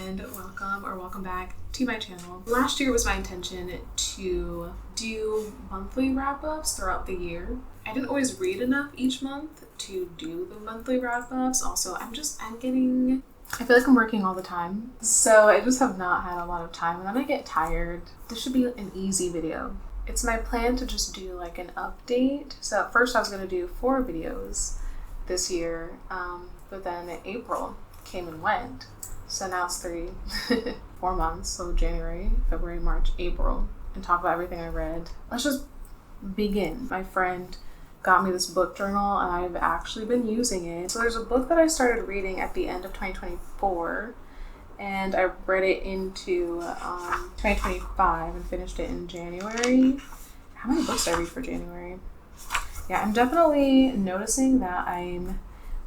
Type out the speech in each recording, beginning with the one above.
and welcome back to my channel. Last year was my intention to do monthly wrap-ups throughout the year. I didn't always read enough each month to do the monthly wrap-ups. Also, I feel like I'm working all the time, so I just have not had a lot of time, and then I get tired. This should be an easy video. It's my plan to just do like an update. So at first I was going to do 4 videos this year, but then April came and went. So now it's 4 months. So January, February, March, April, and talk about everything I read. Let's just begin. My friend got me this book journal and I've actually been using it. So there's a book that I started reading at the end of 2024 and I read it into 2025 and finished it in January. How many books did I read for January? Yeah, I'm definitely noticing that I'm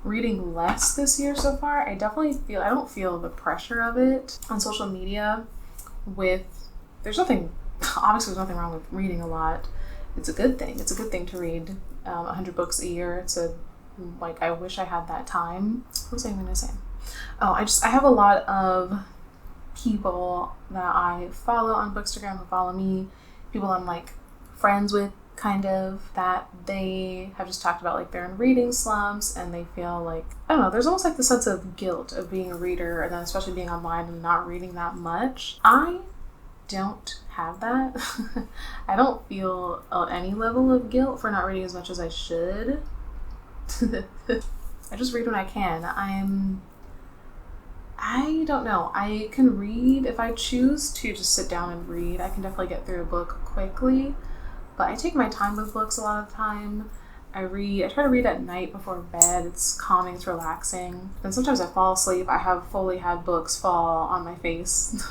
reading less this year so far. I don't feel the pressure of it on social media there's nothing wrong with reading a lot. It's a good thing. It's a good thing to read 100 books a year. I wish I had that time. What was I going to say? Oh, I have a lot of people that I follow on Bookstagram who follow me, people I'm like friends with, kind of, that they have just talked about like they're in reading slumps and they feel like, I don't know, there's almost like the sense of guilt of being a reader and then especially being online and not reading that much. I don't have that. I don't feel any level of guilt for not reading as much as I should. I just read when I can. I don't know. I can read if I choose to just sit down and read. I can definitely get through a book quickly. But I take my time with books a lot of the time. I try to read at night before bed. It's calming, it's relaxing. And sometimes I fall asleep. I have fully had books fall on my face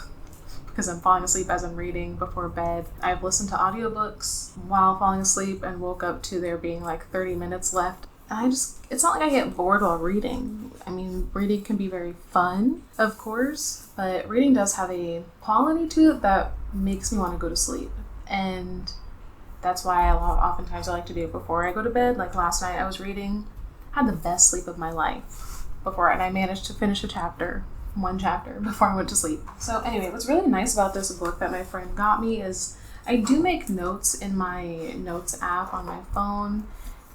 because I'm falling asleep as I'm reading before bed. I've listened to audiobooks while falling asleep and woke up to there being like 30 minutes left. And it's not like I get bored while reading. I mean, reading can be very fun, of course, but reading does have a quality to it that makes me want to go to sleep. And that's why oftentimes I like to do it before I go to bed. Like last night I was reading, had the best sleep of my life before, and I managed to finish one chapter before I went to sleep. So anyway, what's really nice about this book that my friend got me is I do make notes in my notes app on my phone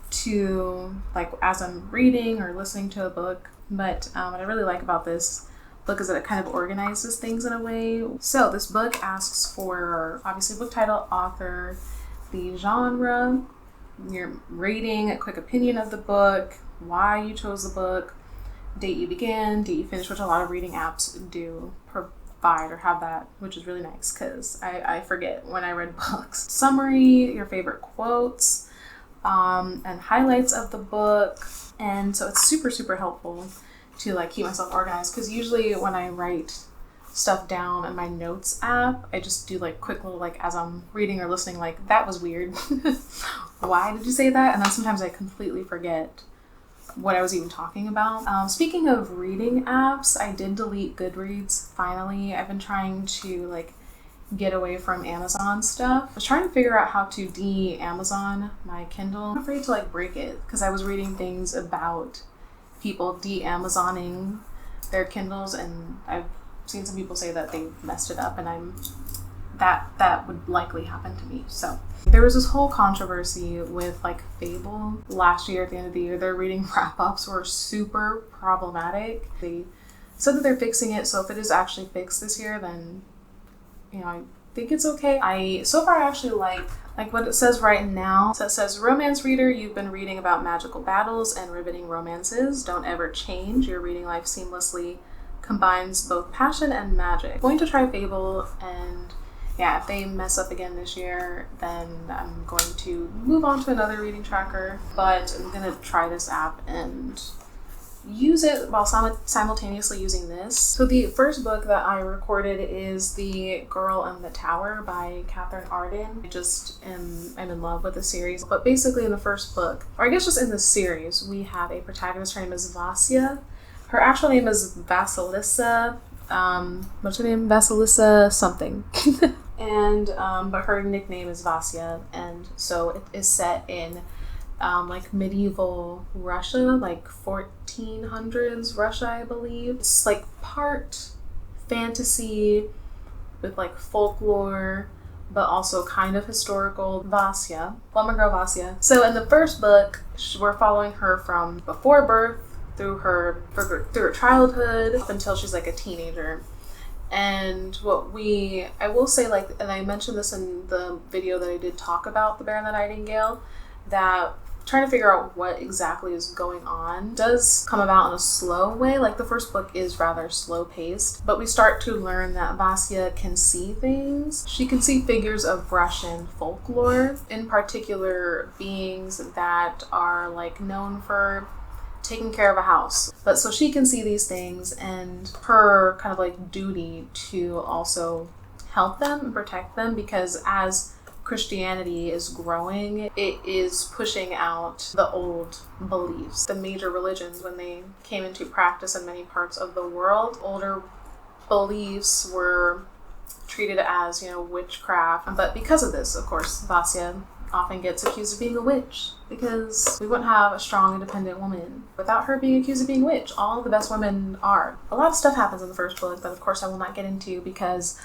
to like as I'm reading or listening to a book. But what I really like about this book is that it kind of organizes things in a way. So this book asks for obviously book title, author, the genre, your rating, a quick opinion of the book, why you chose the book, date you began, date you finish, which a lot of reading apps do provide or have that, which is really nice because I forget when I read books. Summary, your favorite quotes, and highlights of the book. And so it's super, super helpful to like keep myself organized because usually when I write stuff down in my notes app, I just do like quick little like as I'm reading or listening, like that was weird. Why did you say that? And then sometimes I completely forget what I was even talking about. Speaking of reading apps, I did delete Goodreads finally. I've been trying to like get away from Amazon stuff. I was trying to figure out how to de-Amazon my Kindle. I'm afraid to like break it because I was reading things about people de-Amazoning their Kindles and I've seen some people say that they messed it up, and that would likely happen to me. So there was this whole controversy with like Fable last year. At the end of the year, their reading wrap-ups were super problematic. They said that they're fixing it, so if it is actually fixed this year, then I think it's okay. So far I actually like what it says right now. So it says, romance reader, you've been reading about magical battles and riveting romances. Don't ever change. Your reading life seamlessly combines both passion and magic. Going to try Fable, and yeah, if they mess up again this year, then I'm going to move on to another reading tracker, but I'm gonna try this app and use it while simultaneously using this. So the first book that I recorded is The Girl in the Tower by Katherine Arden. I'm in love with the series. But basically in the first book, or I guess just in the series, we have a protagonist. Her name is Vasya. Her actual name is Vasilissa. What's her name? Vasilissa something. And but her nickname is Vasya, and so it is set in like medieval Russia, like 1400s Russia, I believe. It's like part fantasy with like folklore, but also kind of historical. Vasya, Lemon Girl Vasya. So in the first book, we're following her from before birth through her childhood up until she's like a teenager. And I will say, like, and I mentioned this in the video that I did talk about the Bear and the Nightingale, that trying to figure out what exactly is going on does come about in a slow way. Like, the first book is rather slow paced, but we start to learn that Vasya can see things. She can see figures of Russian folklore, in particular beings that are like known for taking care of a house. But so she can see these things, and her kind of like duty to also help them and protect them, because as Christianity is growing, it is pushing out the old beliefs. The major religions, when they came into practice in many parts of the world, older beliefs were treated as, witchcraft. But because of this, of course, Vasya often gets accused of being a witch, because we wouldn't have a strong, independent woman without her being accused of being a witch. All the best women are. A lot of stuff happens in the first book that, of course, I will not get into because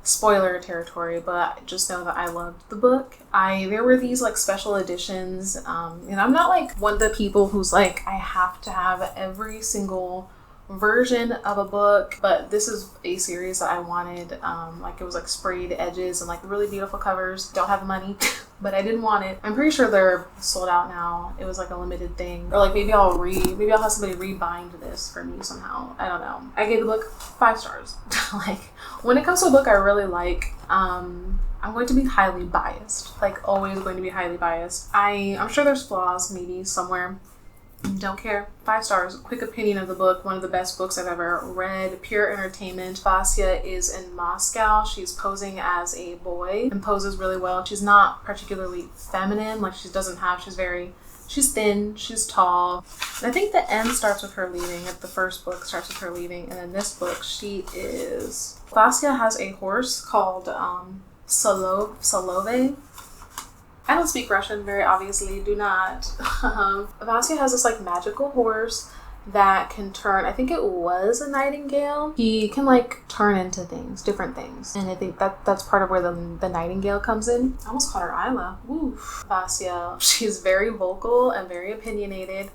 spoiler territory, but just know that I loved the book. There were these like special editions, and I'm not like one of the people who's like, I have to have every single version of a book, but this is a series that I wanted. Like, it was like sprayed edges and like really beautiful covers. Don't have the money, but I didn't want it. I'm pretty sure they're sold out now. It was like a limited thing, or like maybe I'll have somebody rebind this for me somehow. I don't know. I gave the book 5 stars. Like, when it comes to a book I really like, I'm going to be highly biased. Like, always going to be highly biased. I'm sure there's flaws maybe somewhere. Don't care. 5 stars. Quick opinion of the book. One of the best books I've ever read. Pure entertainment. Vasya is in Moscow. She's posing as a boy and poses really well. She's not particularly feminine. Like, she's thin, she's tall. And I think the end starts with her leaving. The first book starts with her leaving. And in this book, Vasya has a horse called Solove. I don't speak Russian, very obviously, do not. Vasya has this like magical horse that can turn, I think it was a nightingale. He can like turn into things, different things. And I think that's part of where the nightingale comes in. I almost called her Isla. Woo. Vasya, she's very vocal and very opinionated.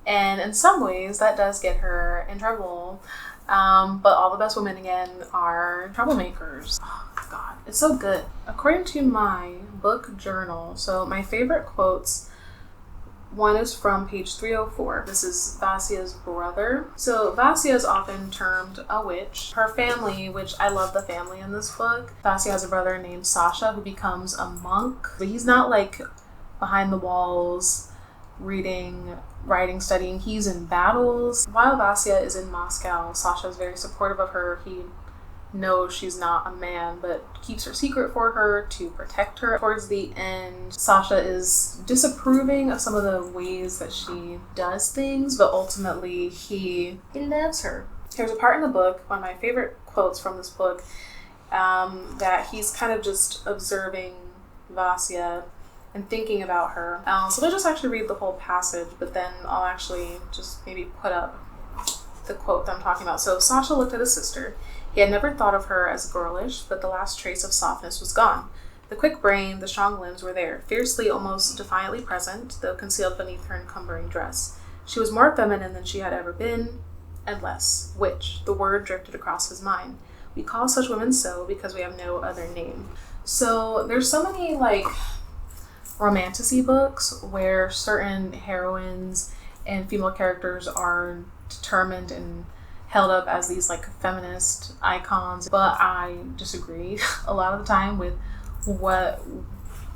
And in some ways that does get her in trouble. But all the best women, again, are troublemakers. Oh, God, it's so good. According to my book journal, so my favorite quotes, one is from page 304. This is Vasya's brother. So Vasya is often termed a witch. Her family, which I love the family in this book. Vasya has a brother named Sasha who becomes a monk. But he's not like behind the walls reading, writing, studying. He's in battles. While Vasya is in Moscow, Sasha is very supportive of her. He knows she's not a man, but keeps her secret for her to protect her. Towards the end, Sasha is disapproving of some of the ways that she does things, but ultimately he loves her. There's a part in the book, one of my favorite quotes from this book, that he's kind of just observing Vasya and thinking about her. So I'll just actually read the whole passage, but then I'll actually just maybe put up the quote that I'm talking about. So Sasha looked at his sister. He had never thought of her as girlish, but the last trace of softness was gone. The quick brain, the strong limbs were there, fiercely, almost defiantly present, though concealed beneath her encumbering dress. She was more feminine than she had ever been, and less witch. The word drifted across his mind. We call such women so because we have no other name. So there's so many like romantasy books where certain heroines and female characters are determined and held up as these like feminist icons, but I disagree a lot of the time with what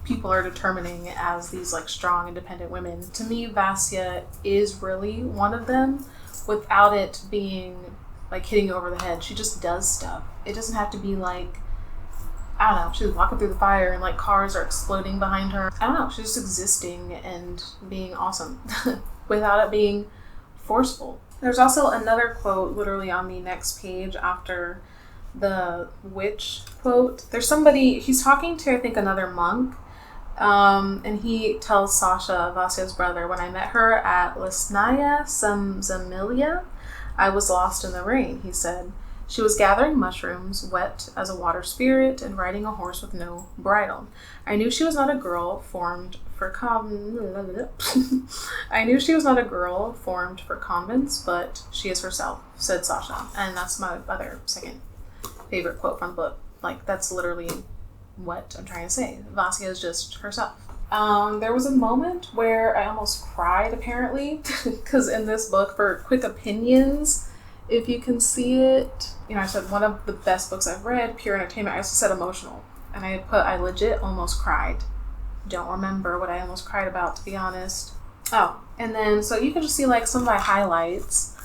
people are determining as these like strong, independent women. To me, Vasya is really one of them without it being like hitting you over the head. She just does stuff. It doesn't have to be like, I don't know, she's walking through the fire and like cars are exploding behind her. I don't know, she's just existing and being awesome without it being forceful. There's also another quote literally on the next page after the witch quote. There's somebody, he's talking to, I think, another monk, and he tells Sasha, Vasya's brother, when I met her at Lesnaya Samzamilia, I was lost in the rain, he said. She was gathering mushrooms, wet as a water spirit, and riding a horse with no bridle. I knew she was not a girl formed for I knew she was not a girl formed for convents, but she is herself, said Sasha. And that's my other second favorite quote from the book. Like, that's literally what I'm trying to say. Vasya is just herself. There was a moment where I almost cried, apparently, because in this book, for quick opinions, if you can see it, I said one of the best books I've read, pure entertainment. I also said emotional, and I legit almost cried. Don't remember what I almost cried about, to be honest. Oh, and then, so you can just see, like, some of my highlights.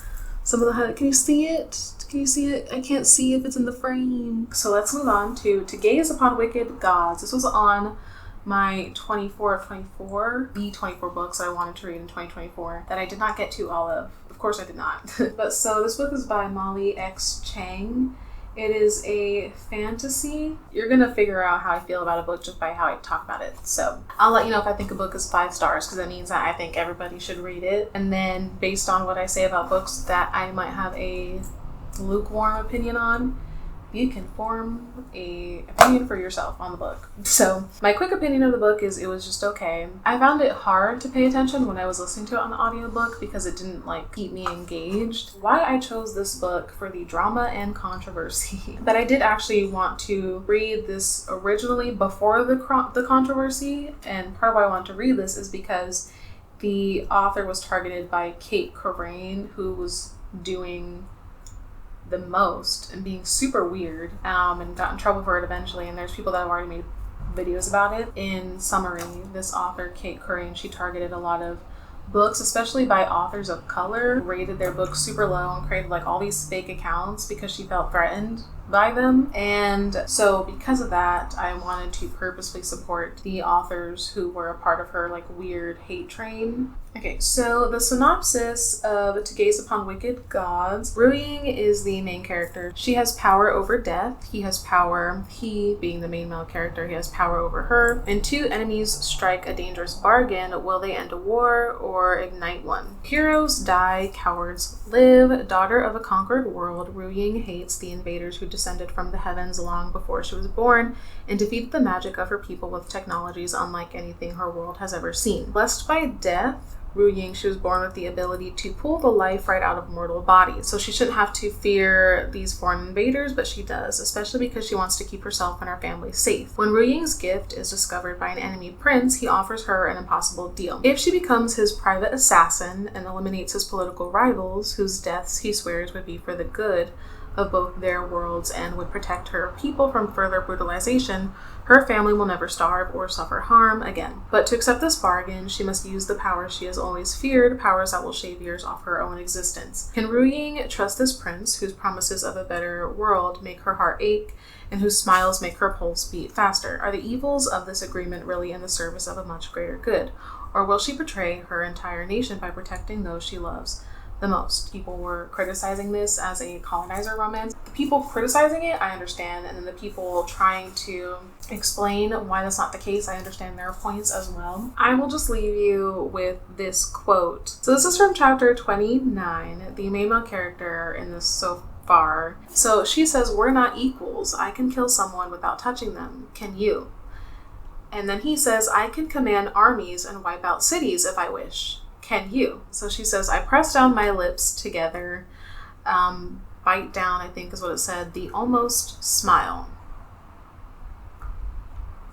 Some of the highlights. Can you see it? Can you see it? I can't see if it's in the frame. So let's move on to Gaze Upon Wicked Gods. This was on my 24 of 24, the 24 books I wanted to read in 2024 that I did not get to all of. Of course I did not. But so this book is by Molly X. Chang. It is a fantasy. You're going to figure out how I feel about a book just by how I talk about it. So I'll let you know if I think a book is 5 stars, because that means that I think everybody should read it. And then based on what I say about books that I might have a lukewarm opinion on, you can form a opinion for yourself on the book. So my quick opinion of the book is it was just okay. I found it hard to pay attention when I was listening to it on the audiobook because it didn't keep me engaged. Why I chose this book for the drama and controversy. But I did actually want to read this originally before the controversy, and part of why I wanted to read this is because the author was targeted by Kate Corain, who was doing the most and being super weird, and got in trouble for it eventually, and there's people that have already made videos about it. In summary, this author, Kate Corain, she targeted a lot of books, especially by authors of color, rated their books super low and created all these fake accounts because she felt threatened by them. And so because of that, I wanted to purposely support the authors who were a part of her weird hate train. Okay, so the synopsis of To Gaze Upon Wicked Gods. Ruying is the main character. She has power over death. He has power, he being the main male character, he has power over her. And two enemies strike a dangerous bargain. Will they end a war or ignite one? Heroes die, cowards live. Daughter of a conquered world, Ruying hates the invaders who descended from the heavens long before she was born and defeated the magic of her people with technologies unlike anything her world has ever seen. Blessed by death, Ruying, she was born with the ability to pull the life right out of mortal bodies. So she shouldn't have to fear these foreign invaders, but she does, especially because she wants to keep herself and her family safe. When Ruying's gift is discovered by an enemy prince, he offers her an impossible deal. If she becomes his private assassin and eliminates his political rivals, whose deaths he swears would be for the good of both their worlds and would protect her people from further brutalization, her family will never starve or suffer harm again. But to accept this bargain, she must use the powers she has always feared, powers that will shave years off her own existence. Can Ruying trust this prince, whose promises of a better world make her heart ache, and whose smiles make her pulse beat faster? Are the evils of this agreement really in the service of a much greater good? Or will she betray her entire nation by protecting those she loves the most? People were criticizing this as a colonizer romance. The people criticizing it, I understand, and then the people trying to explain why that's not the case, I understand their points as well. I will just leave you with this quote. So this is from chapter 29, the main male character in this so far. So she says, "We're not equals. I can kill someone without touching them. Can you?" And then he says, "I can command armies and wipe out cities if I wish. Can you?" So she says, "I press down my lips together, bite down," I think is what it said, "the almost smile."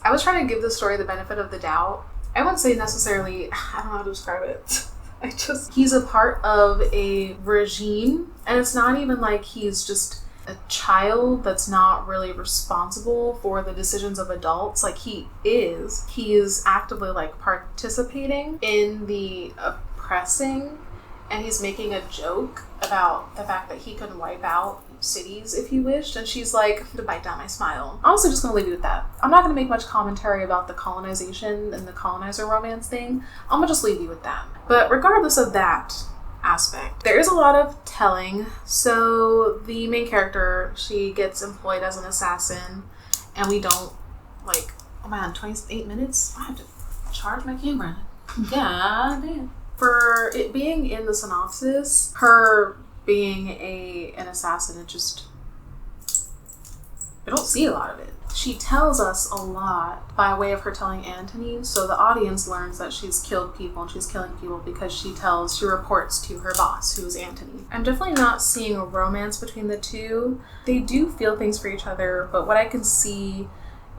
I was trying to give this story the benefit of the doubt. I wouldn't say necessarily, I don't know how to describe it. He's a part of a regime, and it's not even like he's just a child that's not really responsible for the decisions of adults. He is actively participating in the oppressing, and he's making a joke about the fact that he could wipe out cities if he wished, and she's like, to bite down my smile. I'm also just gonna leave you with that. I'm not gonna make much commentary about the colonization and the colonizer romance thing. I'm gonna just leave you with that. But regardless of that aspect, there is a lot of telling. So the main character, she gets employed as an assassin, and we don't oh man, 28 minutes? I have to charge my camera. God damn. For it being in the synopsis, her being an assassin, it just don't see a lot of it. She tells us a lot by way of her telling Antony, so the audience learns that she's killed people and she's killing people because she reports to her boss, who is Antony. I'm definitely not seeing a romance between the two. They do feel things for each other, but what I can see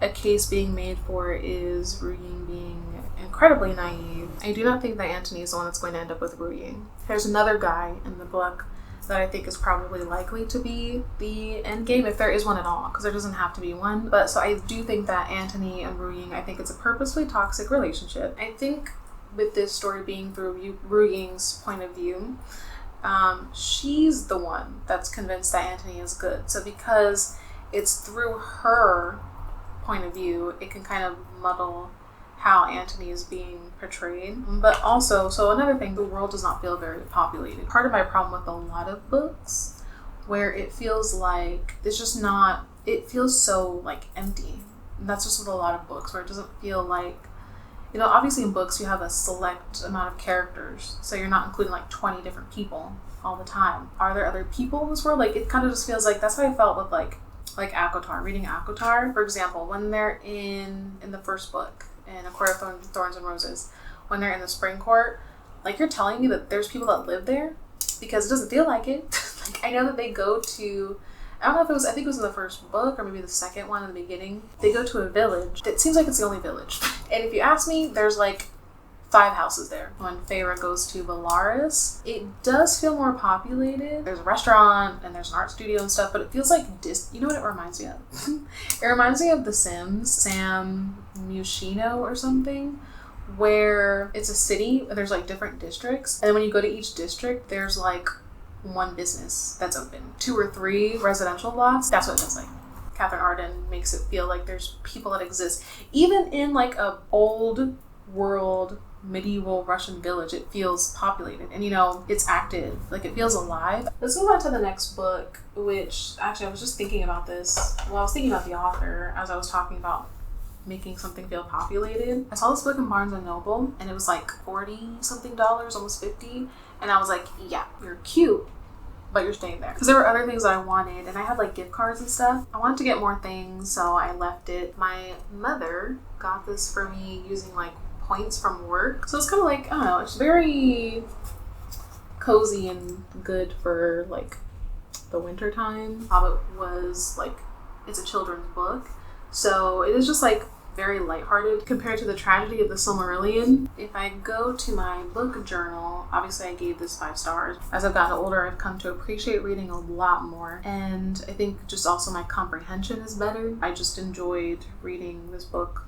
a case being made for is Ruying being incredibly naive. I do not think that Antony is the one that's going to end up with Ruying. There's another guy in the book that I think is probably likely to be the end game, if there is one at all, because there doesn't have to be one. But so I do think that Antony and Ruying, I think it's a purposefully toxic relationship. I think with this story being through Ruying's point of view, she's the one that's convinced that Antony is good. So because it's through her point of view, it can kind of muddle how Antony is being portrayed. But also, so another thing, the world does not feel very populated. Part of my problem with a lot of books where it feels like it's just not, it feels so like empty. And that's just with a lot of books where it doesn't feel like, you know, obviously in books you have a select amount of characters, so you're not including like 20 different people all the time. Are there other people in this world? Like, it kind of just feels like, that's how I felt with like ACOTAR, reading ACOTAR. For example, when they're in the first book, in A Court of Thorns and Roses, when they're in the Spring Court, like, you're telling me that there's people that live there? Because it doesn't feel like it. Like, I know that they go to, I don't know if it was, I think it was in the first book or maybe the second one in the beginning. They go to a village. It seems like it's the only village. And if you ask me, there's like 5 houses there. When Feyre goes to Valaris, it does feel more populated. There's a restaurant and there's an art studio and stuff, but it feels like you know what it reminds me of? It reminds me of The Sims, Sam Mushino or something, where it's a city, there's like different districts, and then when you go to each district, there's like one business that's open, 2 or 3 residential lots. That's what it feels like. Catherine Arden makes it feel like there's people that exist. Even in like a old world medieval Russian village, it feels populated, and you know, it's active, like it feels alive. Let's move on to the next book, which actually I was just thinking about this. Well, I was thinking about the author as I was talking about making something feel populated. I saw this book in Barnes and Noble and it was like $40 something, almost $50, and I was like, yeah, you're cute, but you're staying there. Because there were other things that I wanted, and I had like gift cards and stuff. I wanted to get more things, so I left it. My mother got this for me using like points from work. So it's kind of like, I don't know, it's very cozy and good for like the winter time. Hobbit was like, it's a children's book, so it is just like very lighthearted compared to the tragedy of the Silmarillion. If I go to my book journal, obviously I gave this 5 stars. As I've gotten older, I've come to appreciate reading a lot more, and I think just also my comprehension is better. I just enjoyed reading this book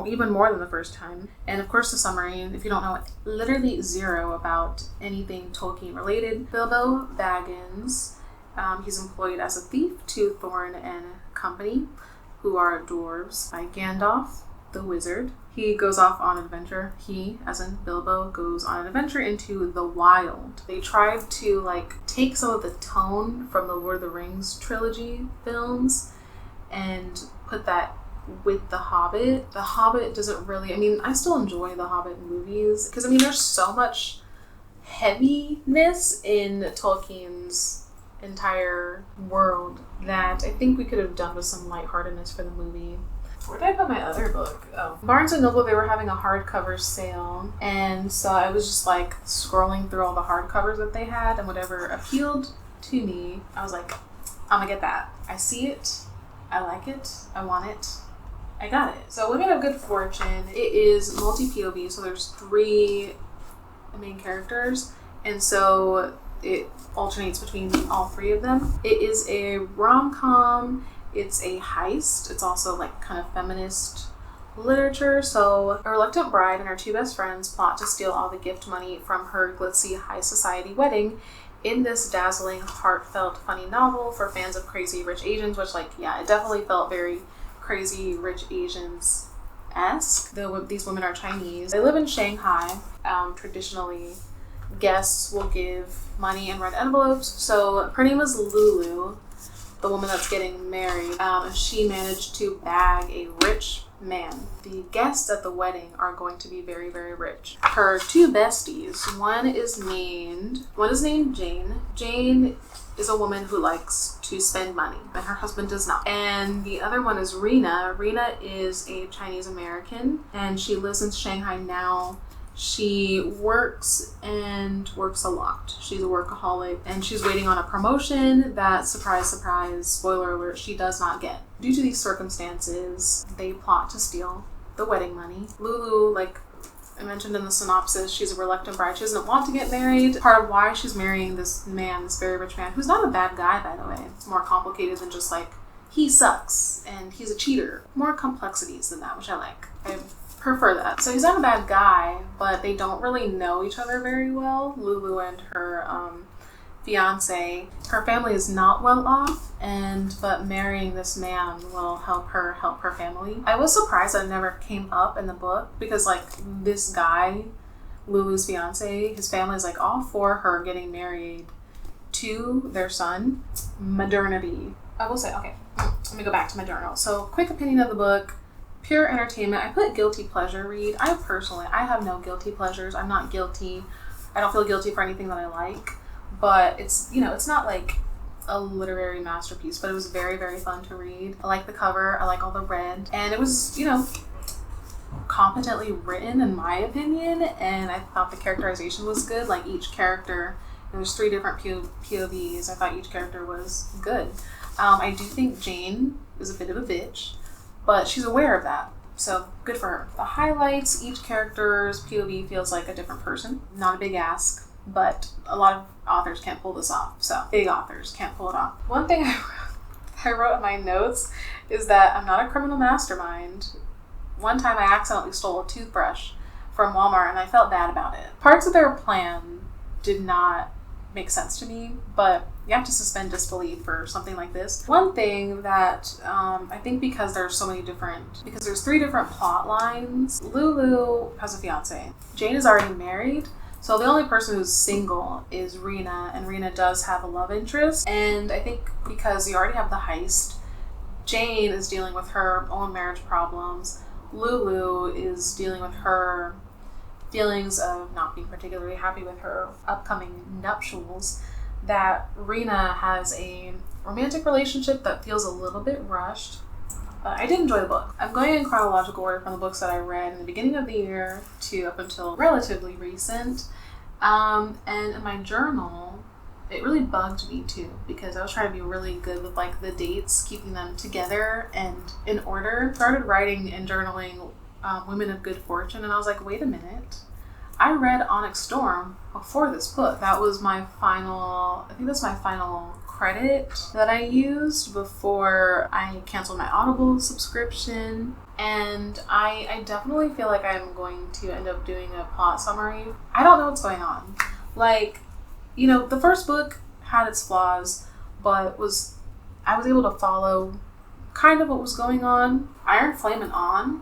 even more than the first time. And of course the summary, if you don't know literally zero about anything Tolkien related. Bilbo Baggins, he's employed as a thief to Thorn and Company, who are dwarves, by Gandalf the wizard. He goes off on an adventure. He, as in Bilbo, goes on an adventure into the wild. They tried to like take some of the tone from the Lord of the Rings trilogy films and put that with The Hobbit. The Hobbit doesn't really, I mean, I still enjoy the Hobbit movies because, I mean, there's so much heaviness in Tolkien's entire world that I think we could have done with some lightheartedness for the movie. Where did I put my other book? Oh. Barnes & Noble, they were having a hardcover sale, and so I was just like scrolling through all the hardcovers that they had, and whatever appealed to me, I was like, I'm gonna get that. I see it, I like it, I want it, I got it. So Women of Good Fortune, it is multi-POV, so there's 3 main characters, and so it alternates between all 3 of them. It is a rom-com, it's a heist, it's also like kind of feminist literature. So a reluctant bride and her 2 best friends plot to steal all the gift money from her glitzy high society wedding in this dazzling, heartfelt, funny novel for fans of Crazy Rich Asians, which, like, yeah, it definitely felt very Crazy Rich Asians-esque. These women are Chinese. They live in Shanghai. Traditionally, guests will give money in red envelopes. So her name is Lulu, the woman that's getting married. She managed to bag a rich man. The guests at the wedding are going to be very, very rich. Her 2 besties, one is named Jane. Jane is a woman who likes to spend money, but her husband does not. And the other one is Rena. Rena is a Chinese American, and she lives in Shanghai now. She works a lot. She's a workaholic, and she's waiting on a promotion that, surprise, surprise, spoiler alert, she does not get. Due to these circumstances, they plot to steal the wedding money. Lulu, like I mentioned in the synopsis, she's a reluctant bride. She doesn't want to get married. Part of why she's marrying this man, this very rich man, who's not a bad guy, by the way. It's more complicated than just like, he sucks and he's a cheater. More complexities than that, which I like. I prefer that. So he's not a bad guy, but they don't really know each other very well. Lulu and her fiance. Her family is not well off, but marrying this man will help her family. I was surprised that it never came up in the book, because like this guy, Lulu's fiance, his family is like all for her getting married to their son. Modernity. I will say, okay, let me go back to my journal. So quick opinion of the book. Pure entertainment. I put guilty pleasure read. I have no guilty pleasures. I'm not guilty. I don't feel guilty for anything that I like. But it's, it's not like a literary masterpiece, but it was very, very fun to read. I like the cover. I like all the red. And it was, competently written in my opinion. And I thought the characterization was good. Like each character, there's 3 different POVs. I thought each character was good. I do think Jane is a bit of a bitch, but she's aware of that. So good for her. The highlights, each character's POV feels like a different person. Not a big ask, but a lot of authors can't pull this off. So big authors can't pull it off. One thing I wrote in my notes is that I'm not a criminal mastermind. One time I accidentally stole a toothbrush from Walmart and I felt bad about it. Parts of their plan did not make sense to me, but you have to suspend disbelief for something like this. One thing that I think because there's 3 different plot lines. Lulu has a fiance. Jane is already married. So the only person who's single is Rena, and Rena does have a love interest. And I think because you already have the heist, Jane is dealing with her own marriage problems. Lulu is dealing with her feelings of not being particularly happy with her upcoming nuptials. That Rena has a romantic relationship that feels a little bit rushed. But I did enjoy the book. I'm going in chronological order from the books that I read in the beginning of the year to up until relatively recent. And in my journal, it really bugged me too, because I was trying to be really good with like the dates, keeping them together and in order. Started writing and journaling Women of Good Fortune, and I was like, wait a minute. I read Onyx Storm before this book. That was my final credit that I used before I canceled my Audible subscription. And I definitely feel like I'm going to end up doing a plot summary. I don't know what's going on. Like, the first book had its flaws, but I was able to follow kind of what was going on. Iron Flame and On.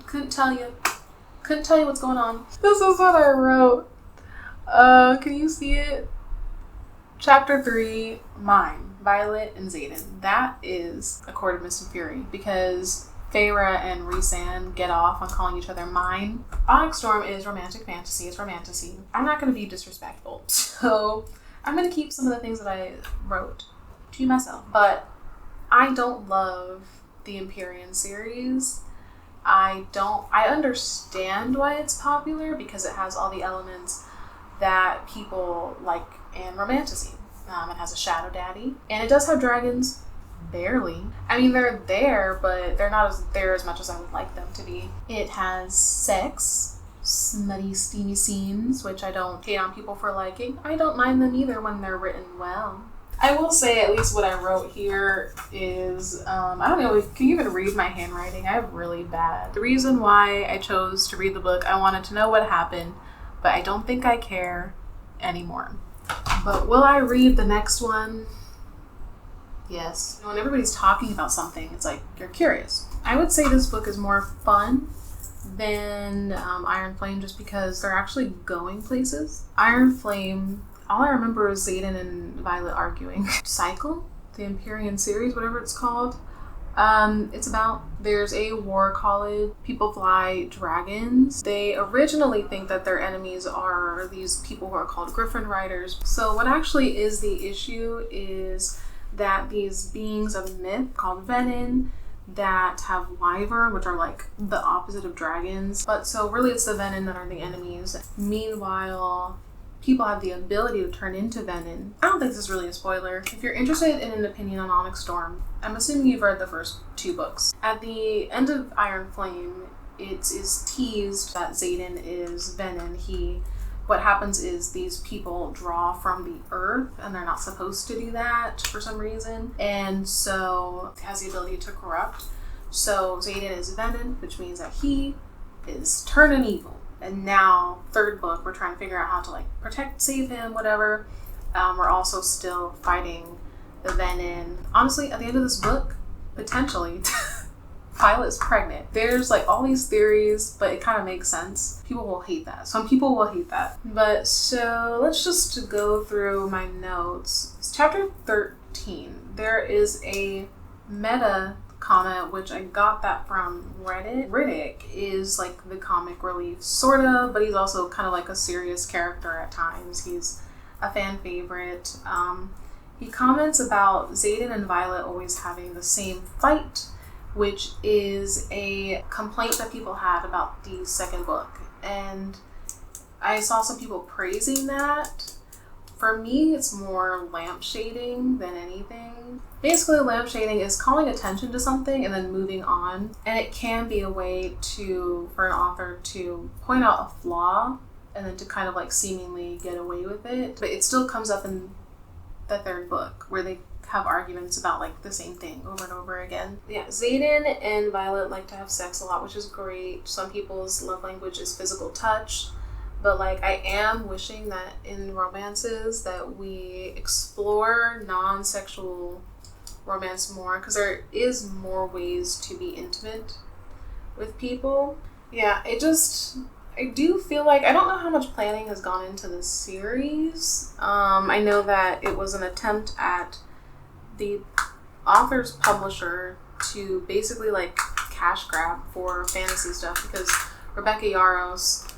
Couldn't tell you what's going on. This is what I wrote. Can you see it? Chapter 3, Mine, Violet and Zayden. That is a Court of Mist and Fury, because Feyre and Rhysand get off on calling each other mine. Onyx Storm is romantic fantasy. It's romantasy. I'm not going to be disrespectful, so I'm going to keep some of the things that I wrote to myself. But I don't love the Empyrean series. I understand why it's popular, because it has all the elements that people like in romantasy. It has a shadow daddy, and it does have dragons, barely. I mean, they're there, but they're not there as much as I would like them to be. It has sex, smutty, steamy scenes, which I don't hate on people for liking. I don't mind them either when they're written well. I will say at least what I wrote here is, I don't know, can you even read my handwriting? I have really bad. The reason why I chose to read the book, I wanted to know what happened, but I don't think I care anymore. But will I read the next one? Yes. When everybody's talking about something, it's like, you're curious. I would say this book is more fun than Iron Flame, just because they're actually going places. Iron Flame, all I remember is Zayden and Violet arguing. Cycle, the Empyrean series, whatever it's called. It's about, there's a war college, people fly dragons. They originally think that their enemies are these people who are called Griffin Riders. So what actually is the issue is that these beings of myth called Venin that have wyvern, which are like the opposite of dragons. But so really it's the Venin that are the enemies. Meanwhile, people have the ability to turn into Venin. I don't think this is really a spoiler. If you're interested in an opinion on Onyx Storm, I'm assuming you've read the first 2 books. At the end of Iron Flame, it is teased that Xaden is Venin. What happens is these people draw from the earth, and they're not supposed to do that for some reason. And so has the ability to corrupt. So Xaden is Venin, which means that he is turning evil. And now, 3rd book, we're trying to figure out how to like protect, save him, whatever. We're also still fighting the Venin. Honestly, at the end of this book, potentially, Violet's pregnant. There's like all these theories, but it kind of makes sense. People will hate that. Some people will hate that. But so let's just go through my notes. It's chapter 13. There is a meta comment, which I got that from Reddit. Riddick is like the comic relief, sort of, but he's also kind of like a serious character at times. He's a fan favorite. He comments about Xaden and Violet always having the same fight, which is a complaint that people had about the 2nd book. And I saw some people praising that. For me, it's more lampshading than anything. Basically, lampshading is calling attention to something and then moving on. And it can be a way for an author to point out a flaw and then to kind of like seemingly get away with it. But it still comes up in the 3rd book where they have arguments about like the same thing over and over again. Yeah, Xaden and Violet like to have sex a lot, which is great. Some people's love language is physical touch. But like, I am wishing that in romances that we explore non-sexual romance more, because there is more ways to be intimate with people. Yeah, I do feel like, I don't know how much planning has gone into this series. I know that it was an attempt at the author's publisher to basically like cash grab for fantasy stuff, because Rebecca Yarros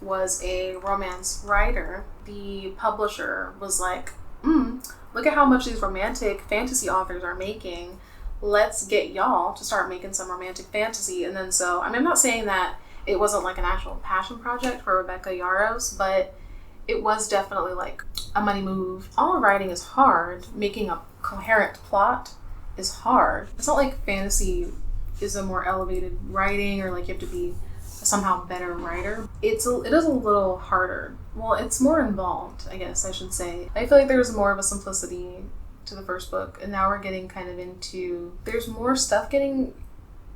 was a romance writer. The publisher was like, look at how much these romantic fantasy authors are making. Let's get y'all to start making some romantic fantasy. And then so, I mean, I'm not saying that it wasn't like an actual passion project for Rebecca Yarros, but it was definitely like a money move. All writing is hard. Making a coherent plot is hard. It's not like fantasy is a more elevated writing or like you have to be a somehow better writer. It is a little harder. Well, it's more involved, I guess I should say. I feel like there's more of a simplicity to the first book, and now we're getting kind of into, there's more stuff getting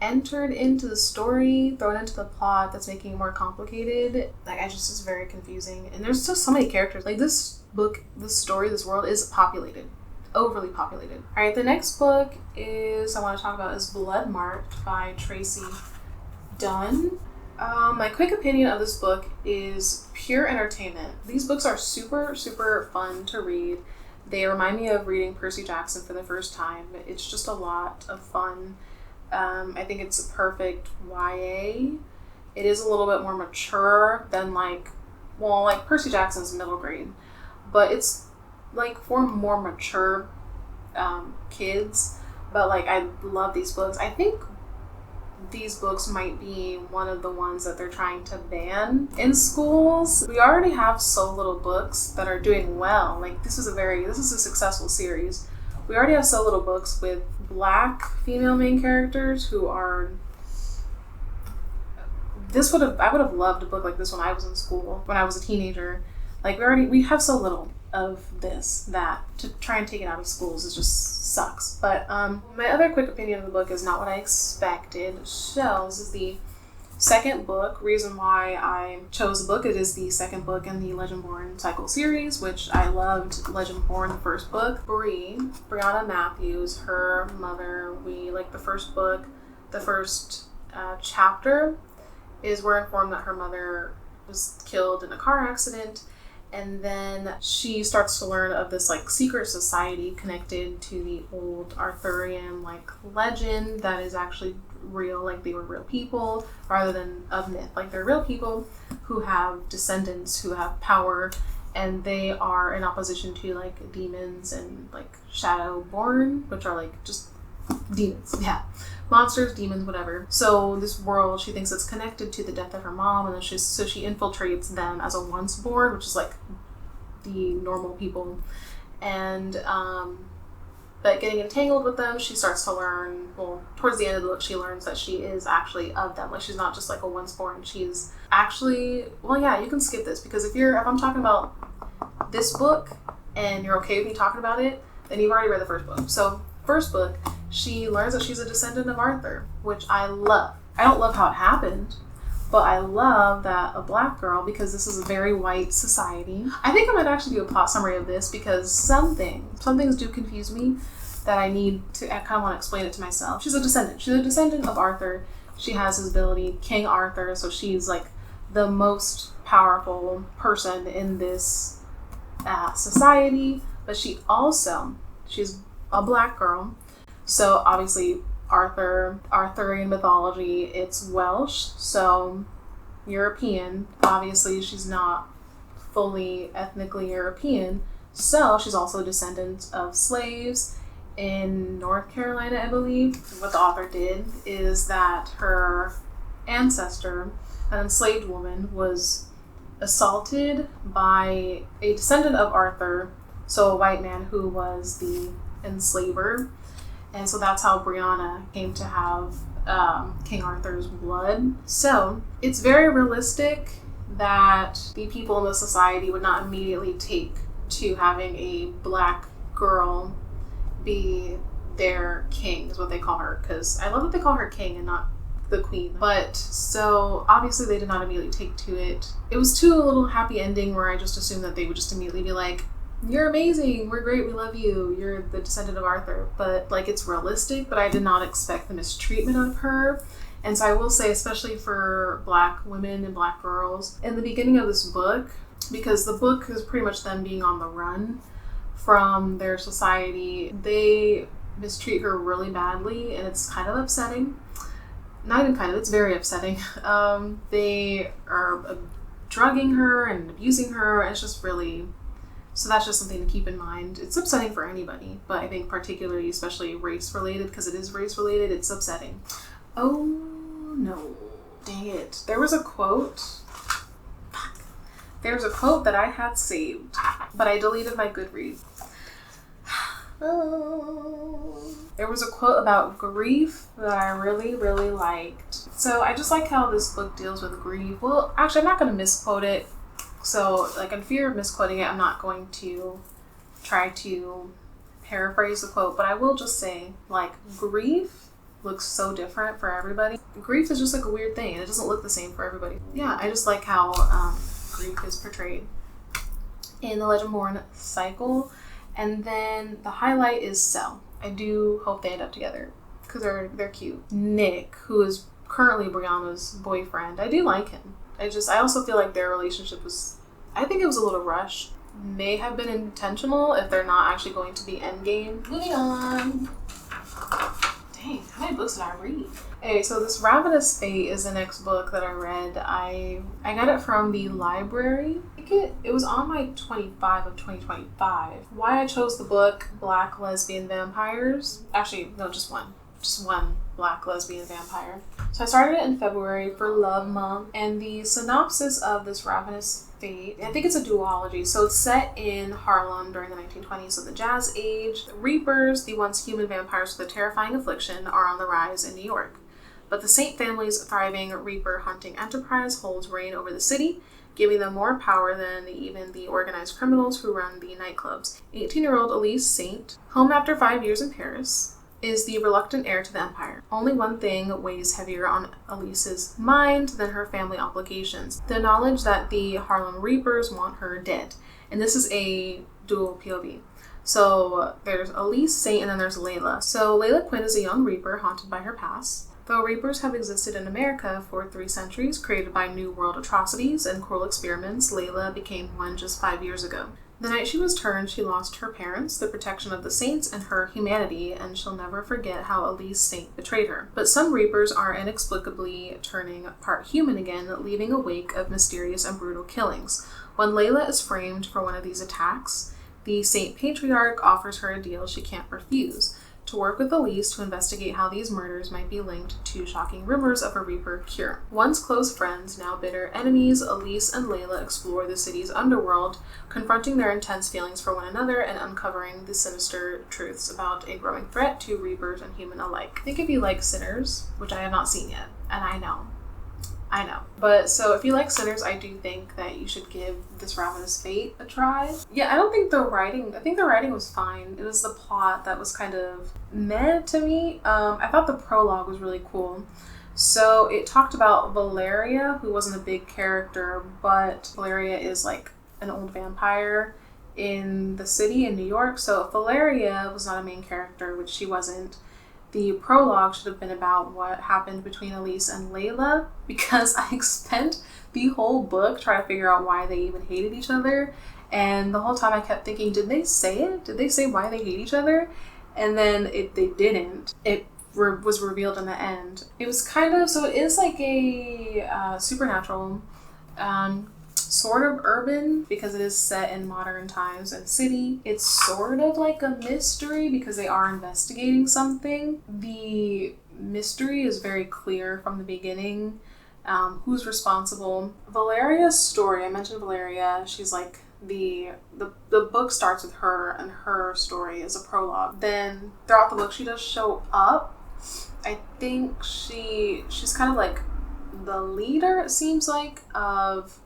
entered into the story, thrown into the plot that's making it more complicated. Like, it's very confusing. And there's just so many characters. Like, this book, this story, this world is populated. Overly populated. Alright, the next book I want to talk about is Bloodmarked by Tracy Dunn. My quick opinion of this book is pure entertainment. These books are super, super fun to read. They remind me of reading Percy Jackson for the first time. It's just a lot of fun. I think it's a perfect YA. It is a little bit more mature than Percy Jackson's middle grade, but it's like for more mature kids. But I love these books. I think these books might be one of the ones that they're trying to ban in schools. We already have so little books that are doing well. This is a successful series. We already have so little books with Black female main characters who are. I would have loved a book like this when I was in school, when I was a teenager. We have so little of this that to try and take it out of schools just sucks. But my other quick opinion of the book is not what I expected. So this is the second book. Reason why I chose the book, it is the second book in the Legendborn cycle series, which I loved Legendborn, the first book. Brianna Matthews, her mother, we like the first book. The first chapter is we're informed that her mother was killed in a car accident, And then she starts to learn of this like secret society connected to the old Arthurian like legend that is actually real, like they were real people rather than of myth. Like they're real people who have descendants who have power, and they are in opposition to like demons and like Shadowborn, which are like just demons. Yeah. Monsters, demons, whatever. So this world, she thinks it's connected to the death of her mom, and then she infiltrates them as a once-born, which is like the normal people. And but getting entangled with them, she starts to learn, well, towards the end of the book, she learns that she is actually of them. Like, she's not just like a once-born. She's actually, well, yeah, you can skip this, because if I'm talking about this book and you're okay with me talking about it, then you've already read the first book. So, first book, she learns that she's a descendant of Arthur, which I love. I don't love how it happened, but I love that a black girl, because this is a very white society. I think I might actually do a plot summary of this, because some things do confuse me that I kind of want to explain it to myself. She's a descendant. She's a descendant of Arthur. She has his ability, King Arthur, so she's like the most powerful person in this society, but she's a black girl. So obviously Arthurian mythology, it's Welsh, so European. Obviously she's not fully ethnically European, so she's also a descendant of slaves in North Carolina, I believe. What the author did is that her ancestor, an enslaved woman, was assaulted by a descendant of Arthur, so a white man who was the enslaver. And so that's how Brianna came to have King Arthur's blood. So it's very realistic that the people in the society would not immediately take to having a black girl be their king, is what they call her. Because I love that they call her king and not the queen. But so obviously they did not immediately take to it. It was too a little happy ending where I just assumed that they would just immediately be like, you're amazing, we're great, we love you, you're the descendant of Arthur. But like, it's realistic, but I did not expect the mistreatment of her. And so I will say, especially for black women and black girls, in the beginning of this book, because the book is pretty much them being on the run from their society, they mistreat her really badly, and it's kind of upsetting. Not even kind of, it's very upsetting. They are drugging her and abusing her, and it's just really... So that's just something to keep in mind. It's upsetting for anybody, but I think particularly, especially race-related, because it is race-related, it's upsetting. Oh, no. Dang it. There was a quote that I had saved, but I deleted my Goodreads. There was a quote about grief that I really, really liked. So I just like how this book deals with grief. Well, actually, I'm not going to misquote it. So, like, in fear of misquoting it, I'm not going to try to paraphrase the quote, but I will just say, like, grief looks so different for everybody. Grief is just, like, a weird thing, and it doesn't look the same for everybody. Yeah, I just like how grief is portrayed in the Legendborn cycle. And then the highlight is Cell. I do hope they end up together, because they're cute. Nick, who is currently Brianna's boyfriend, I do like him. I also feel like their relationship I think it was a little rushed. May have been intentional if they're not actually going to be endgame. Moving on. Dang, how many books did I read? Okay, so this Ravenous Fate is the next book that I read. I got it from the library. It was on my 25 of 2025. Why I chose the book, Black Lesbian Vampires. Actually, no, just one. Just one Black Lesbian Vampire. So I started it in February for Love Month, and the synopsis of this Ravenous Fate, I think it's a duology, so it's set in Harlem during the 1920s, so the Jazz Age. The Reapers, the once human vampires with a terrifying affliction, are on the rise in New York. But the Saint family's thriving Reaper hunting enterprise holds reign over the city, giving them more power than even the organized criminals who run the nightclubs. 18-year-old Elise Saint, home after 5 years in Paris, is the reluctant heir to the empire. Only one thing weighs heavier on Elise's mind than her family obligations: the knowledge that the Harlem Reapers want her dead. And this is a dual POV. So there's Elise Saint and then there's Layla. So Layla Quinn is a young Reaper haunted by her past. Though Reapers have existed in America for 3 centuries, created by New World atrocities and cruel experiments, Layla became one just 5 years ago. The night she was turned, she lost her parents, the protection of the Saints, and her humanity, and she'll never forget how Elise Saint betrayed her. But some Reapers are inexplicably turning part human again, leaving a wake of mysterious and brutal killings. When Layla is framed for one of these attacks, the Saint Patriarch offers her a deal she can't refuse: to work with Elise to investigate how these murders might be linked to shocking rumors of a Reaper cure. Once close friends, now bitter enemies, Elise and Layla explore the city's underworld, confronting their intense feelings for one another and uncovering the sinister truths about a growing threat to Reapers and human alike. I think if you like Sinners, which I have not seen yet, and I know. But so if you like Sinners, I do think that you should give this Ravenous Fate a try. Yeah, I think the writing was fine. It was the plot that was kind of meh to me. I thought the prologue was really cool. So it talked about Valeria, who wasn't a big character, but Valeria is like an old vampire in the city in New York. So if Valeria was not a main character, which she wasn't, the prologue should have been about what happened between Elise and Layla, because I spent the whole book trying to figure out why they even hated each other, and the whole time I kept thinking, did they say it? Did they say why they hate each other? And then they didn't. It was revealed in the end. It was kind of, so it is like a supernatural, sort of urban, because it is set in modern times and city. It's sort of like a mystery because they are investigating something. The mystery is very clear from the beginning. Who's responsible? Valeria's story, I mentioned Valeria, she's like the book starts with her, and her story is a prologue. Then throughout the book she does show up. I think she's kind of like the leader, it seems like, of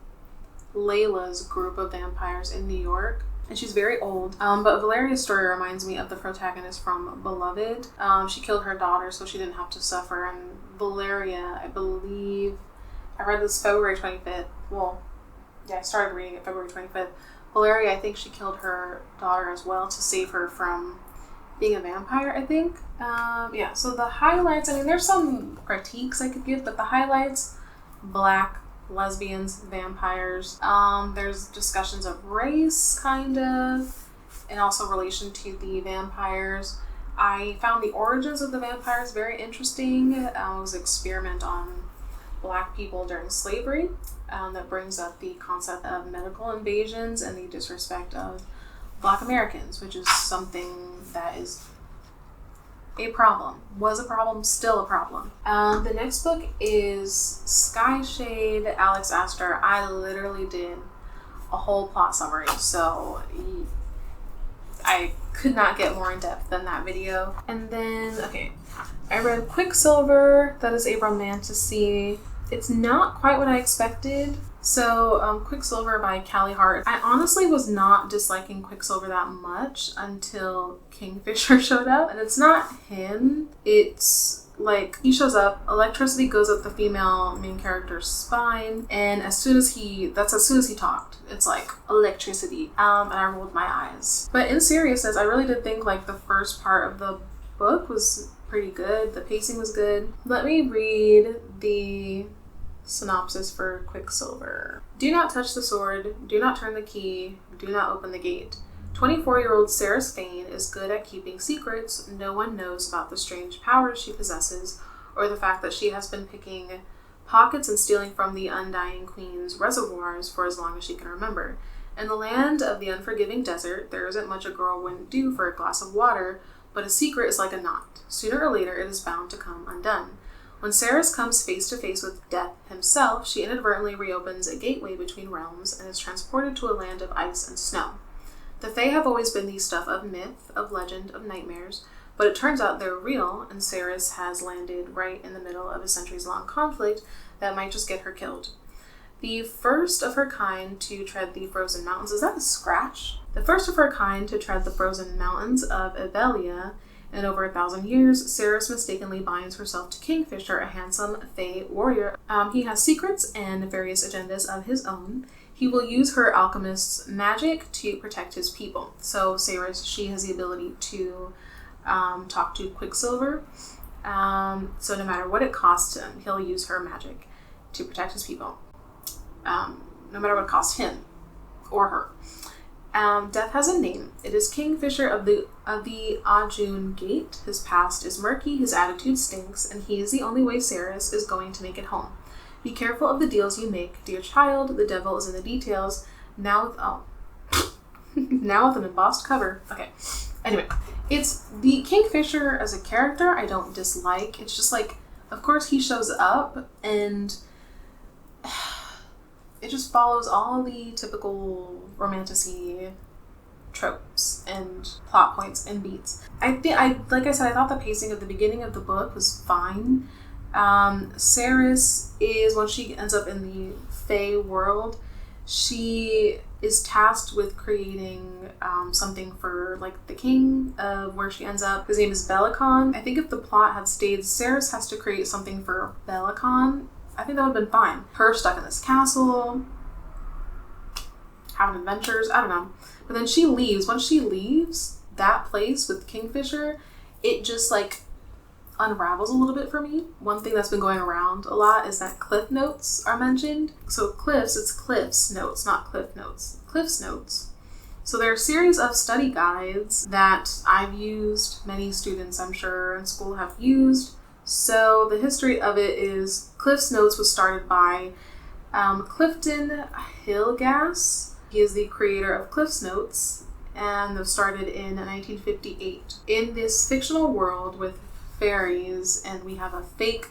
Layla's group of vampires in New York, and she's very old. But Valeria's story reminds me of the protagonist from Beloved. She killed her daughter so she didn't have to suffer, and Valeria, I believe, I read this February 25th. Well, yeah, I started reading it February 25th. Valeria, I think she killed her daughter as well to save her from being a vampire, I think. Yeah, so the highlights, I mean, there's some critiques I could give, but the highlights: Black, lesbians, vampires. There's discussions of race, kind of, and also relation to the vampires. I found the origins of the vampires very interesting. It was an experiment on Black people during slavery that brings up the concept of medical invasions and the disrespect of Black Americans, which is something that is a problem. Was a problem, still a problem. The next book is Skyshade, Alex Aster. I literally did a whole plot summary, so I could not get more in depth than that video. And then, okay, I read Quicksilver. That is a romantasy. It's not quite what I expected. So, Quicksilver by Callie, Hart. I honestly was not disliking Quicksilver that much until Kingfisher showed up. And it's not him. It's like, he shows up, electricity goes up the female main character's spine, and as soon as he talked, it's like, electricity. And I rolled my eyes. But in seriousness, I really did think like the first part of the book was pretty good. The pacing was good. Let me read the synopsis for Quicksilver. Do not touch the sword, do not turn the key, do not open the gate. 24-year-old Sarah Spain is good at keeping secrets. No one knows about the strange powers she possesses, or the fact that she has been picking pockets and stealing from the Undying Queen's reservoirs for as long as she can remember. In the land of the unforgiving desert, there isn't much a girl wouldn't do for a glass of water, but a secret is like a knot. Sooner or later, it is bound to come undone. When Saris comes face to face with Death himself, she inadvertently reopens a gateway between realms and is transported to a land of ice and snow. The Fae have always been the stuff of myth, of legend, of nightmares, but it turns out they're real, and Saris has landed right in the middle of a centuries-long conflict that might just get her killed. The first of her kind to tread the frozen mountains, is that a scratch? The first of her kind to tread the frozen mountains of Evelia. In over 1,000 years, Saris mistakenly binds herself to Kingfisher, a handsome Fae warrior. He has secrets and various agendas of his own. He will use her alchemist's magic to protect his people. So Saris, she has the ability to talk to Quicksilver. So no matter what it costs him, he'll use her magic to protect his people. No matter what it costs him or her. Death has a name. It is Kingfisher of the Ajun Gate. His past is murky, his attitude stinks, and he is the only way Cerys is going to make it home. Be careful of the deals you make, dear child. The devil is in the details. Now with an embossed cover. Okay. Anyway, it's the Kingfisher as a character I don't dislike. It's just like, of course he shows up and it just follows all the typical romantasy tropes and plot points and beats. Like I said, I thought the pacing at the beginning of the book was fine. Cerys is, when she ends up in the Fae world, she is tasked with creating something for like the king of where she ends up. His name is Belicon. I think if the plot had stayed, Cerys has to create something for Belicon. I think that would have been fine. Her stuck in this castle, having adventures, I don't know. But then she leaves. Once she leaves that place with Kingfisher, it just like unravels a little bit for me. One thing that's been going around a lot is that cliff notes are mentioned. So cliffs, it's cliffs notes, not cliff notes. Cliffs notes. So there are a series of study guides that I've used, many students I'm sure in school have used. So the history of it is Cliff's Notes was started by Clifton Hillgas. He is the creator of Cliff's Notes, and those started in 1958. In this fictional world with fairies, and we have a fake,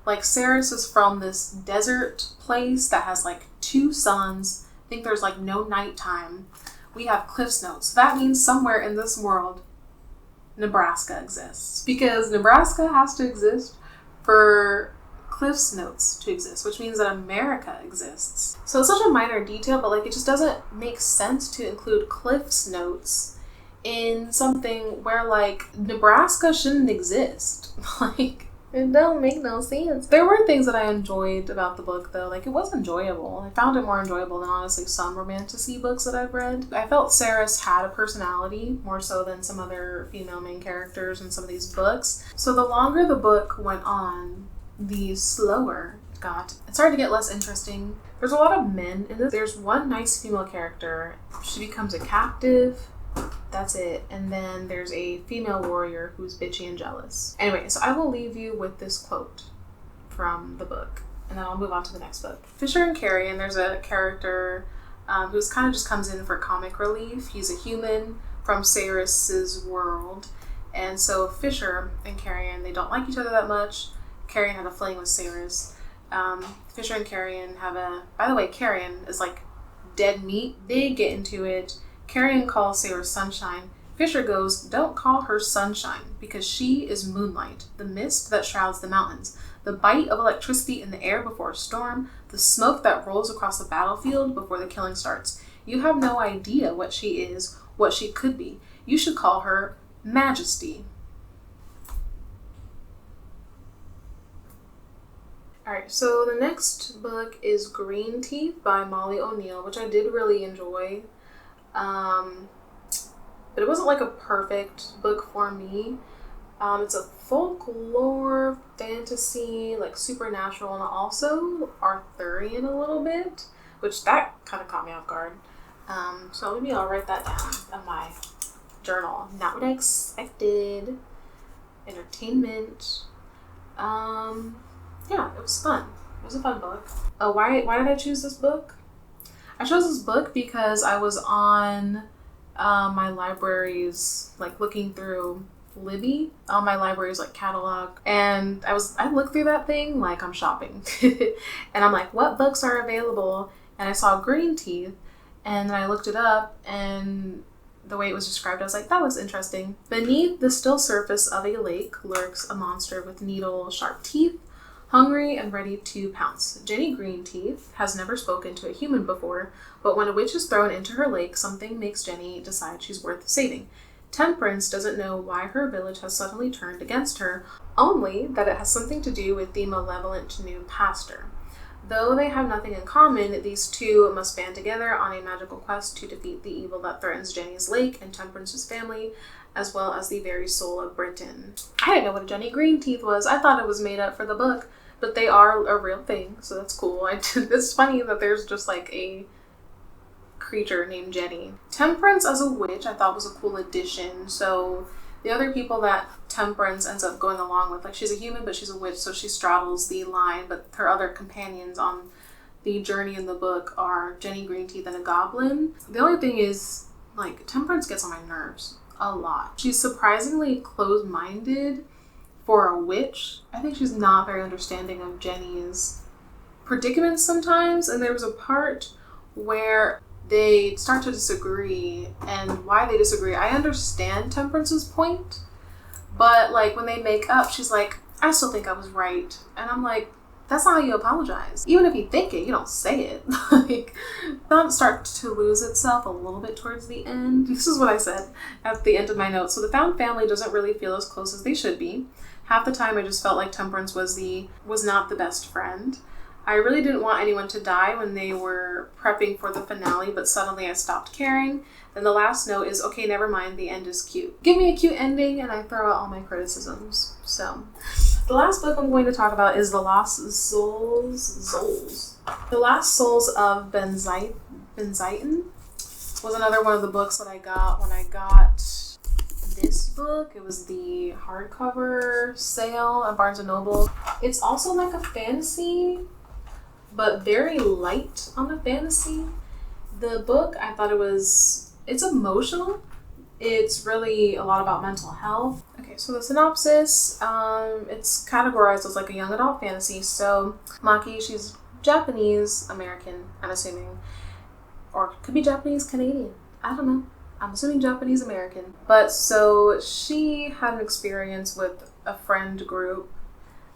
like Cerys is from this desert place that has like 2 suns. I think there's like no nighttime. We have Cliff's Notes. So that means somewhere in this world Nebraska exists, because Nebraska has to exist for Cliff's Notes to exist, which means that America exists. So it's such a minor detail, but like it just doesn't make sense to include Cliff's Notes in something where like Nebraska shouldn't exist. Like, it don't make no sense. There were things that I enjoyed about the book though. Like, it was enjoyable. I found it more enjoyable than honestly some romantasy books that I've read. I felt Cerys had a personality more so than some other female main characters in some of these books. So the longer the book went on, the slower it got. It started to get less interesting. There's a lot of men in this. There's one nice female character. She becomes a captive. That's it. And then there's a female warrior who's bitchy and jealous. Anyway, so I will leave you with this quote from the book, and then I'll move on to the next book. Fisher and Carrie, and there's a character who's kind of just comes in for comic relief. He's a human from Cerys's world. And so Fisher and Carrion, they don't like each other that much. Carrion had a fling with Cerys. Fisher and Carrion have a... By the way, Carrion is like dead meat. They get into it. Carrion calls Cerys Sunshine. Fisher goes, don't call her Sunshine, because she is moonlight, the mist that shrouds the mountains, the bite of electricity in the air before a storm, the smoke that rolls across the battlefield before the killing starts. You have no idea what she is, what she could be. You should call her Majesty. Alright, so the next book is Greenteeth by Molly O'Neill, which I did really enjoy. But it wasn't like a perfect book for me. It's a folklore, fantasy, like supernatural, and also Arthurian a little bit, which that kind of caught me off guard. So maybe I'll write that down in my journal. Not what I expected. Entertainment. Yeah, it was fun. It was a fun book. Oh, why did I choose this book? I chose this book because I was on my library's, like, looking through Libby on my library's, like, catalog, and I looked through that thing like I'm shopping. And I'm like, what books are available? And I saw Greenteeth, and then I looked it up, and the way it was described, I was like, that looks interesting. Beneath the still surface of a lake lurks a monster with needle-sharp teeth, hungry and ready to pounce. Jenny Greenteeth has never spoken to a human before, but when a witch is thrown into her lake, something makes Jenny decide she's worth saving. Temperance doesn't know why her village has suddenly turned against her, only that it has something to do with the malevolent new pastor. Though they have nothing in common, these two must band together on a magical quest to defeat the evil that threatens Jenny's lake and Temperance's family. as well as the very soul of Britain. I didn't know what a Jenny Greenteeth was. I thought it was made up for the book, but they are a real thing, so that's cool. It's funny that there's just like a creature named Jenny. Temperance as a witch I thought was a cool addition. So the other people that Temperance ends up going along with, like, she's a human but she's a witch, so she straddles the line, but her other companions on the journey in the book are Jenny Greenteeth and a goblin. The only thing is, like, Temperance gets on my nerves a lot. She's surprisingly closed-minded for a witch. I think she's not very understanding of Jenny's predicaments sometimes, and there was a part where they start to disagree, and why they disagree, I understand Temperance's point, but, like, when they make up, she's like, I still think I was right. And I'm like, that's not how you apologize. Even if you think it, you don't say it. Like, that starts to lose itself a little bit towards the end. This is what I said at the end of my notes. So the found family doesn't really feel as close as they should be. Half the time I just felt like Temperance was not the best friend. I really didn't want anyone to die when they were prepping for the finale, but suddenly I stopped caring. Then the last note is, okay, never mind, the end is cute. Give me a cute ending and I throw out all my criticisms. So, the last book I'm going to talk about is The Lost Souls. The Last Souls of Benzaiten was another one of the books that I got when I got this book. It was the hardcover sale at Barnes & Noble. It's also like a fantasy, but very light on the fantasy. The book, I thought it's emotional. It's really a lot about mental health. Okay, so the synopsis, it's categorized as like a young adult fantasy. So Maki, she's Japanese American, I'm assuming, or could be Japanese Canadian. I don't know. I'm assuming Japanese American. But so she had an experience with a friend group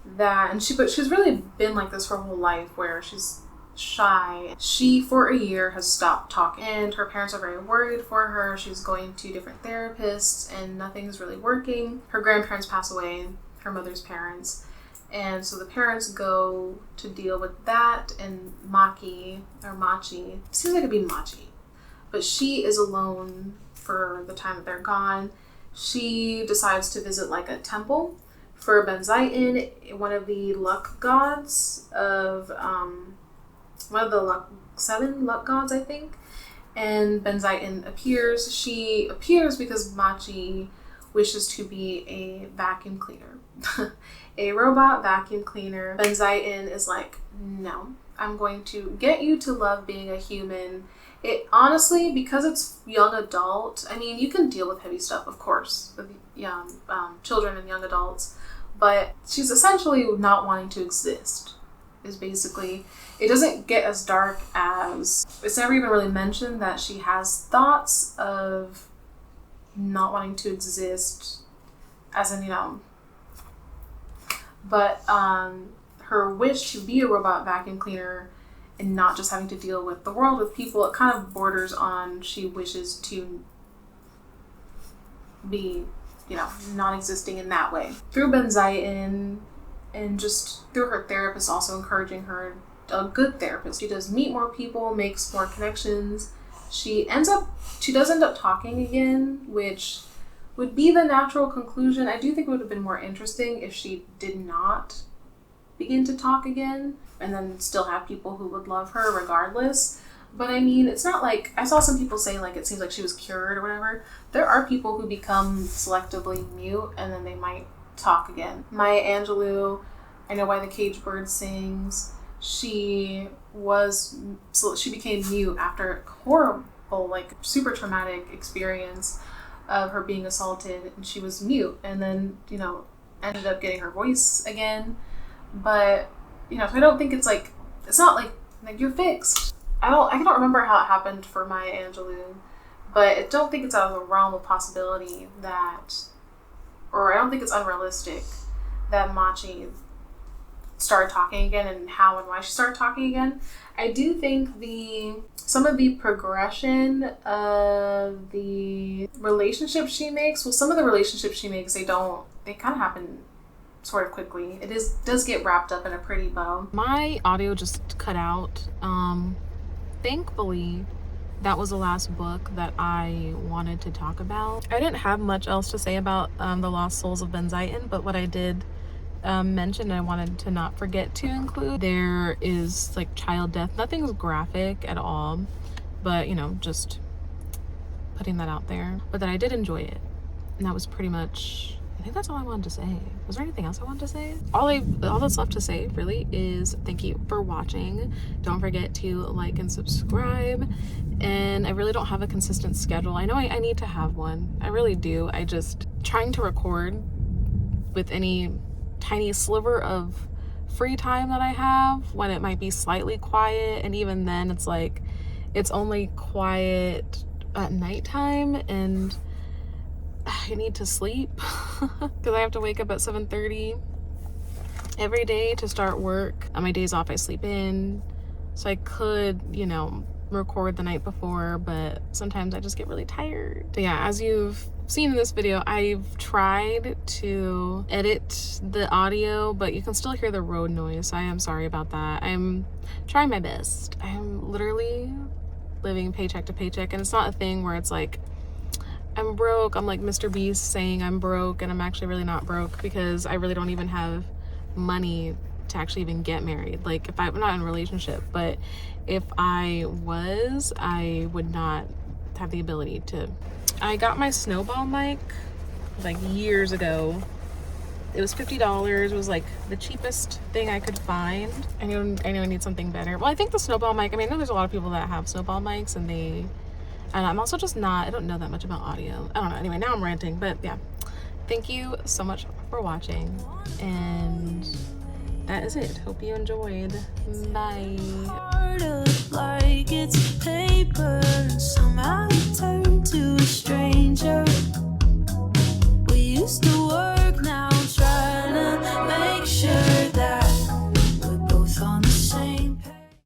but she's really been like this for her whole life, where she's shy. She, for a year, has stopped talking, and her parents are very worried for her. She's going to different therapists, and nothing's really working. Her grandparents pass away, her mother's parents, and so the parents go to deal with that, and Machi, seems like it'd be Machi, but she is alone for the time that they're gone. She decides to visit like a temple for Benzaiten, one of the luck gods of, one of the seven luck gods, I think. And Benzaiten appears. She appears because Machi wishes to be a vacuum cleaner. A robot vacuum cleaner. Benzaiten is like, no, I'm going to get you to love being a human. It honestly, because it's young adult, I mean, you can deal with heavy stuff, of course, with children and young adults, but she's essentially not wanting to exist, is basically, it doesn't get as dark as, it's never even really mentioned that she has thoughts of not wanting to exist, as in, but her wish to be a robot vacuum cleaner and not just having to deal with the world, with people, it kind of borders on she wishes to be, non-existing in that way. Through Benzaiten and just through her therapist also encouraging her, a good therapist. She does meet more people, makes more connections. She does end up talking again, which would be the natural conclusion. I do think it would have been more interesting if she did not begin to talk again and then still have people who would love her regardless. But I mean, it's not like, I saw some people say like it seems like she was cured or whatever. There are people who become selectively mute and then they might talk again. Maya Angelou, I Know Why the Caged Bird Sings. She became mute after a horrible, like super traumatic experience of her being assaulted, and she was mute and then, ended up getting her voice again. But, so I don't think it's not like you're fixed. I don't remember how it happened for Maya Angelou, but I don't think it's out of the realm of possibility or I don't think it's unrealistic that Machi started talking again and how and why she started talking again. I do think some of the progression of the relationships she makes, some of the relationships she makes, they kind of happen sort of quickly. It does get wrapped up in a pretty bow. My audio just cut out. Thankfully, that was the last book that I wanted to talk about. I didn't have much else to say about The Lost Souls of Benzaiten, but what I did mention I wanted to not forget to include, there is like child death. Nothing's graphic at all, but you know, just putting that out there. But that I did enjoy it, and that was pretty much, I think that's all I wanted to say. Was there anything else I wanted to say? All that's left to say really is thank you for watching. Don't forget to like and subscribe. And I really don't have a consistent schedule. I know I need to have one. I really do. I just trying to record with any tiny sliver of free time that I have when it might be slightly quiet, and even then it's like it's only quiet at nighttime and I need to sleep because I have to wake up at 7:30 every day to start work. On my days off I sleep in, so I could, you know, record the night before, but sometimes I just get really tired. So yeah, as you've seen in this video, I've tried to edit the audio, but you can still hear the road noise. I am sorry about that. I'm trying my best. I'm literally living paycheck to paycheck, and it's not a thing where it's like I'm broke. I'm like Mr. Beast saying I'm broke, and I'm actually really not broke because I really don't even have money to actually even get married. Like if I'm not in a relationship, but if I was, I would not have the ability to. I got my snowball mic like years ago. It was $50. It was like the cheapest thing I could find. I know I need something better. Well, I think the snowball mic, I mean, I know there's a lot of people that have snowball mics, and I'm also just not, I don't know that much about audio. I don't know. Anyway, now I'm ranting, but yeah. Thank you so much for watching, and that is it. Hope you enjoyed. Bye. Like it's paper, somehow it turned to a strain.